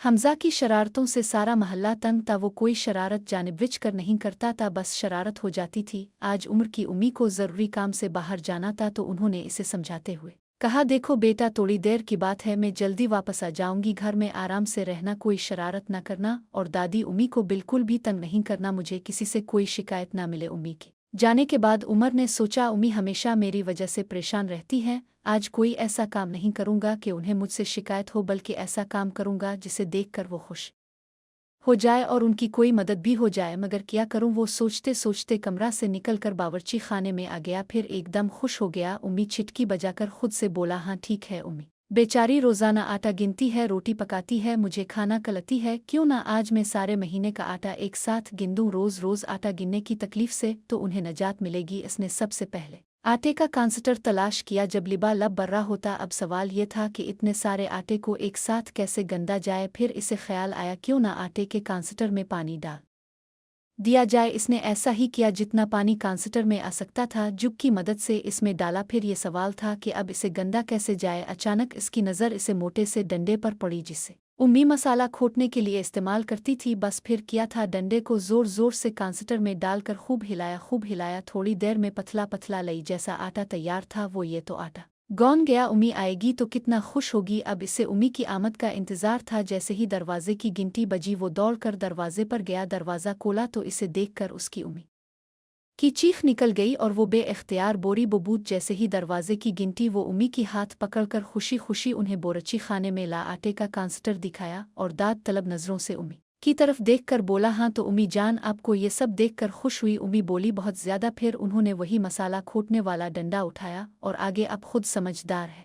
हमज़ा की शरारतों से सारा महल्ला तंग था। वो कोई शरारत जानिबुझ कर नहीं करता था, बस शरारत हो जाती थी। आज उम्र की उम्मी को ज़रूरी काम से बाहर जाना था तो उन्होंने इसे समझाते हुए कहा, देखो बेटा, थोड़ी देर की बात है, मैं जल्दी वापस आ जाऊंगी। घर में आराम से रहना, कोई शरारत ना करना और दादी उम्मी को बिल्कुल भी तंग नहीं करना, मुझे किसी से कोई शिकायत ना मिले। उम्मी के जाने के बाद उमर ने सोचा, उम्मी हमेशा मेरी वजह से परेशान रहती हैं। आज कोई ऐसा काम नहीं करूंगा कि उन्हें मुझसे शिकायत हो, बल्कि ऐसा काम करूंगा जिसे देखकर वो खुश हो जाए और उनकी कोई मदद भी हो जाए। मगर क्या करूं, वो सोचते सोचते कमरा से निकलकर बावर्ची खाने में आ गया। फिर एकदम खुश हो गया। उम्मी छिटकी बजाकर खुद से बोला, हाँ ठीक है उम्मी, बेचारी रोज़ाना आटा गिनती है, रोटी पकाती है, मुझे खाना खिलाती है, क्यों ना आज मैं सारे महीने का आटा एक साथ गिन दूं। रोज़ रोज़ आटा गिनने की तकलीफ से तो उन्हें निजात मिलेगी। इसने सबसे पहले आटे का कांसटर तलाश किया। जब लिबा लब बर्रा होता, अब सवाल ये था कि इतने सारे आटे को एक साथ कैसे गंदा जाए। फिर इसे ख्याल आया, क्यों ना आटे के कांसटर में पानी डाल दिया जाए। इसने ऐसा ही किया, जितना पानी कांसटर में आ सकता था जुग की मदद से इसमें डाला। फिर ये सवाल था कि अब इसे गंदा कैसे जाए। अचानक इसकी नज़र इसे मोटे से डंडे पर पड़ी, जिसे उम्मी मसाला खोटने के लिए इस्तेमाल करती थी। बस फिर किया था, डंडे को ज़ोर ज़ोर से कांसटर में डालकर खूब हिलाया, खूब हिलाया। थोड़ी देर में पतला पतला लई जैसा आटा तैयार था। वो ये तो आटा गौन गया, उम्मी आएगी तो कितना खुश होगी। अब इसे उम्मी की आमद का इंतज़ार था। जैसे ही दरवाजे की गिनती बजी, वो दौड़कर दरवाजे पर गया। दरवाज़ा खोला तो इसे देखकर उसकी उम्मी की चीख निकल गई और वो बेइख्तियार बोरी बबूत। जैसे ही दरवाजे की गिनती, वो उम्मी की हाथ पकड़कर खुशी खुशी उन्हें बोरची खाने में ला आटे का कांसटर दिखाया और दाद तलब नज़रों से उम्मी की तरफ देखकर बोला, हाँ तो उम्मी जान, आपको ये सब देखकर खुश हुई? उम्मी बोली, बहुत ज़्यादा। फिर उन्होंने वही मसाला खोटने वाला डंडा उठाया और आगे, अब खुद समझदार है,